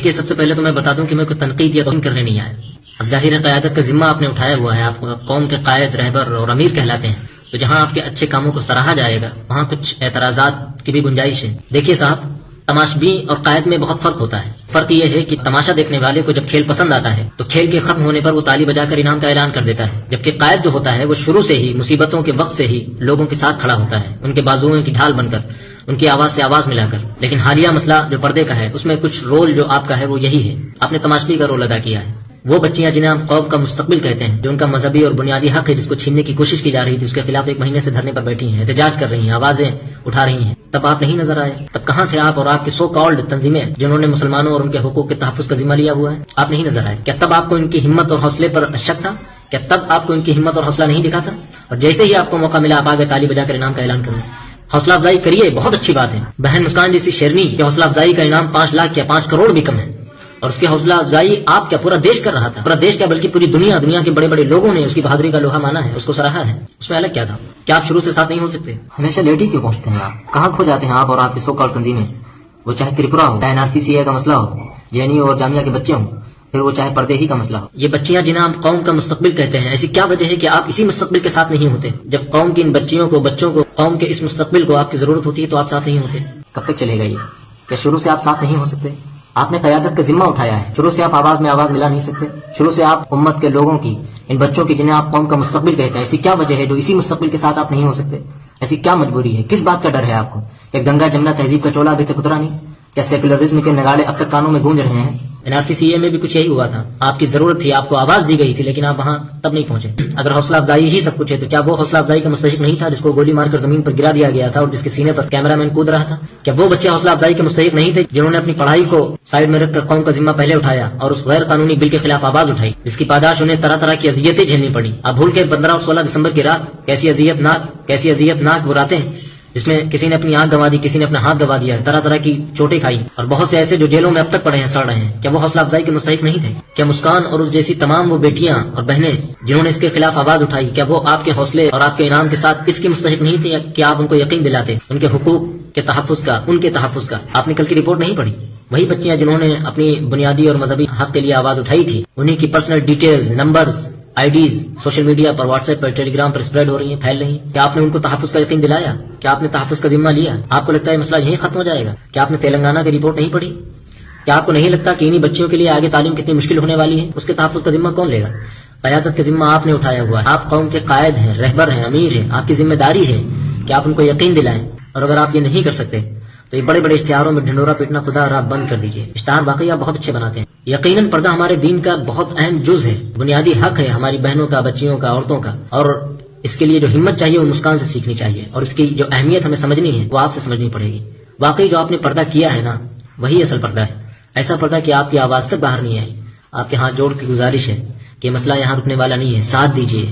دیکھیے سب سے پہلے تو میں بتا دوں کہ میں کوئی تنقید یا توہین کرنے نہیں آیا. اب ظاہر ہے قیادت کا ذمہ آپ نے اٹھایا ہوا ہے، آپ قوم کے قائد، رہبر اور امیر کہلاتے ہیں، تو جہاں آپ کے اچھے کاموں کو سراہا جائے گا وہاں کچھ اعتراضات کی بھی گنجائش ہے. دیکھیے صاحب، تماشبین اور قائد میں بہت فرق ہوتا ہے. فرق یہ ہے کہ تماشا دیکھنے والے کو جب کھیل پسند آتا ہے تو کھیل کے ختم ہونے پر وہ تالی بجا کر انعام کا اعلان کر دیتا ہے، جبکہ قائد جو ہوتا ہے وہ شروع سے ہی مصیبتوں کے وقت سے ہی لوگوں کے ساتھ کھڑا ہوتا ہے، ان کے بازوؤں کی ڈھال بن کر، ان کی آواز سے آواز ملا کر. لیکن حالیہ مسئلہ جو پردے کا ہے اس میں کچھ رول جو آپ کا ہے وہ یہی ہے، آپ نے تماشبی کا رول ادا کیا ہے. وہ بچیاں جنہیں ہم قوم کا مستقبل کہتے ہیں، جو ان کا مذہبی اور بنیادی حق ہے جس کو چھیننے کی کوشش کی جا رہی تھی، اس کے خلاف 1 مہینے سے دھرنے پر بیٹھی ہیں، احتجاج کر رہی ہیں، آوازیں اٹھا رہی ہیں، تب آپ نہیں نظر آئے. تب کہاں تھے آپ اور آپ کی سو کالڈ تنظیمیں جنہوں نے مسلمانوں اور ان کے حقوق کے تحفظ کا ذمہ لیا ہوا ہے؟ آپ نہیں نظر آئے. کیا تب آپ کو ان کی ہمت اور حوصلے پر شک تھا؟ کیا تب آپ کو ان کی ہمت اور حوصلہ نہیں دکھا تھا؟ اور جیسے ہی آپ کو موقع ملا آپ آگے تالی بجا کر انعام کا اعلان کریں. حوصلہ افزائی کریے، بہت اچھی بات ہے. بہن مسکان جیسی شیرنی کی حوصلہ افزائی کا انعام 5 لاکھ یا 5 کروڑ بھی کم ہے، اور اس کی حوصلہ افزائی آپ کیا پورا دیش کر رہا تھا. پورا دیش کیا بلکہ پوری دنیا کے بڑے بڑے لوگوں نے اس کی بہادری کا لوہا مانا ہے، اس کو سراہا ہے. اس میں الگ کیا تھا؟ کیا آپ شروع سے ساتھ نہیں ہو سکتے؟ ہمیشہ لیٹ ہی کیوں پہنچتے ہیں آپ؟ کہاں کھو جاتے ہیں آپ اور آپ کی سو کال تنظیمیں؟ وہ چاہے تریپورا ہو، چاہے NRCCA کا مسئلہ ہو، JNU اور جامعہ کے بچے ہوں، پھر وہ چاہے پردے ہی کا مسئلہ ہو. یہ بچیاں جنہیں ہم قوم کا مستقبل کہتے ہیں، ایسی کیا وجہ ہے کہ آپ اسی مستقبل کے ساتھ نہیں ہوتے؟ جب قوم کی ان بچوں کو قوم کے اس مستقبل کو آپ کی ضرورت ہوتی ہے تو آپ ساتھ نہیں ہوتے. کب تک چلے گا یہ؟ کیا شروع سے آپ ساتھ نہیں ہو سکتے؟ آپ نے قیادت کا ذمہ اٹھایا ہے، شروع سے آپ آواز میں آواز ملا نہیں سکتے؟ شروع سے آپ امت کے لوگوں کی، ان بچوں کی جنہیں آپ قوم کا مستقبل کہتے ہیں، ایسی کیا وجہ ہے جو اسی مستقبل کے ساتھ آپ نہیں ہو سکتے؟ ایسی کیا مجبوری ہے؟ کس بات کا ڈر ہے آپ کو؟ کہ گنگا جمنا تہذیب کا چولا ابھی تک اترا نہیں؟ کیا سیکولرزم کے نگاڑے اب تک کانوں میں گونج رہے ہیں؟ NRCCA میں بھی کچھ یہی ہوا تھا، آپ کی ضرورت تھی، آپ کو آواز دی گئی تھی، لیکن آپ وہاں تب نہیں پہنچے. اگر حوصلہ افزائی ہی سب کچھ ہے تو کیا وہ حوصلہ افزائی کا مستحق نہیں تھا جس کو گولی مار کر زمین پر گرا دیا گیا تھا اور جس کے سینے پر کیمرہ مین کود رہا تھا؟ کیا وہ بچے حوصلہ افزائی کے مستحق نہیں تھے جنہوں نے اپنی پڑھائی کو سائڈ میں رکھ کر قوم کا ذمہ پہلے اٹھایا اور اس غیر قانونی بل کے خلاف آواز اٹھائی، جس کی پاداش انہیں طرح طرح کی اذیتیں جھیلنی پڑی؟ آپ بھول کے 15 اور 16 دسمبر کی رات کیسی اذیت ناک وہ راتیں جس میں کسی نے اپنی آنکھ گوا دی، کسی نے اپنا ہاتھ گوا دیا، طرح طرح کی چوٹیں کھائی، اور بہت سے ایسے جو جیلوں میں اب تک پڑے ہیں، سڑ رہے ہیں. کیا وہ حوصلہ افزائی کے مستحق نہیں تھے؟ کیا مسکان اور اس جیسی تمام وہ بیٹیاں اور بہنیں جنہوں نے اس کے خلاف آواز اٹھائی، کیا وہ آپ کے حوصلے اور آپ کے انعام کے ساتھ اس کی مستحق نہیں تھی؟ کیا آپ ان کو یقین دلاتے ان کے حقوق کے تحفظ کا، ان کے تحفظ کا؟ آپ نے کل کی رپورٹ نہیں پڑھی؟ وہی بچیاں جنہوں نے اپنی بنیادی اور مذہبی حق کے لیے آواز اٹھائی تھی، انہی کی personal details, numbers, IDs social media پر، واٹس ایپ پر، ٹیلی گرام پر اسپریڈ ہو رہی ہیں، پھیل رہی ہیں. کیا آپ نے ان کو تحفظ کا یقین دلایا؟ کیا آپ نے تحفظ کا ذمہ لیا؟ آپ کو لگتا ہے مسئلہ یہیں ختم ہو جائے گا؟ کیا آپ نے تلنگانہ کی رپورٹ نہیں پڑھی؟ کیا آپ کو نہیں لگتا کہ انہی بچیوں کے لیے آگے تعلیم کتنی مشکل ہونے والی ہے؟ اس کے تحفظ کا ذمہ کون لے گا؟ قیادت کا ذمہ آپ نے اٹھایا ہوا ہے، آپ قوم کے قائد ہیں، رہبر ہیں، امیر ہیں، آپ کی ذمہ داری ہے کہ آپ ان کو یقین دلائیں. اور اگر آپ یہ نہیں کر سکتے تو یہ بڑے بڑے اشتہاروں میں ڈھنڈورا پیٹنا خدا اور آپ بند کر دیجئے. اشتہار واقعی آپ بہت اچھے بناتے ہیں. یقیناً پردہ ہمارے دین کا بہت اہم جز ہے، بنیادی حق ہے ہماری بہنوں کا، بچیوں کا، عورتوں کا، اور اس کے لیے جو ہمت چاہیے وہ مسکان سے سیکھنی چاہیے، اور اس کی جو اہمیت ہمیں سمجھنی ہے وہ آپ سے سمجھنی پڑے گی. واقعی جو آپ نے پردہ کیا ہے نا، وہی اصل پردہ ہے. ایسا پردہ کہ آپ کی آواز تک باہر نہیں آئی. آپ کے ہاتھ جوڑ کی گزارش ہے کہ مسئلہ یہاں رکنے والا نہیں ہے، ساتھ دیجیے.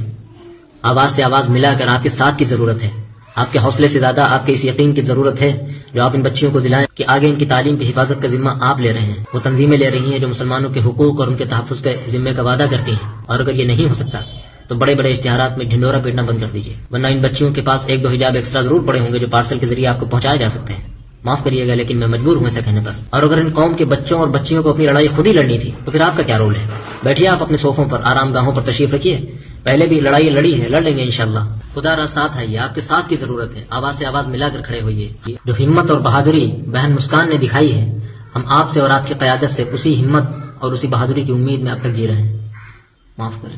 آواز سے آواز ملا کر آپ کے ساتھ کی ضرورت ہے. آپ کے حوصلے سے زیادہ آپ کے اس یقین کی ضرورت ہے جو آپ ان بچیوں کو دلائیں کہ آگے ان کی تعلیم کی حفاظت کا ذمہ آپ لے رہے ہیں، وہ تنظیمیں لے رہی ہیں جو مسلمانوں کے حقوق اور ان کے تحفظ کے ذمے کا وعدہ کرتی ہیں. اور اگر یہ نہیں ہو سکتا تو بڑے بڑے اشتہارات میں ڈھنڈورا پیٹنا بند کر دیجیے، ورنہ ان بچیوں کے پاس 1-2 حجاب ایکسٹرا ضرور پڑے ہوں گے جو پارسل کے ذریعے آپ کو پہنچائے جا سکتے ہیں. معاف کریے گا لیکن میں مجبور ہوں ایسا کہنے پر. اور اگر ان قوم کے بچوں اور بچیوں کو اپنی لڑائی خود ہی لڑنی تھی تو پھر آپ کا کیا رول ہے؟ بیٹھیے آپ اپنے صوفوں پر، آرام گاہوں پر تشریف رکھیے. پہلے بھی لڑائی لڑی ہے، لڑ لیں گے انشاءاللہ. خدا را ساتھ آئیے، آپ کے ساتھ کی ضرورت ہے. آواز سے آواز ملا کر کھڑے ہوئیے. جو ہمت اور بہادری بہن مسکان نے دکھائی ہے، ہم آپ سے اور آپ کی قیادت سے اسی ہمت اور اسی بہادری کی امید میں اب تک جی رہے ہیں. معاف کریں.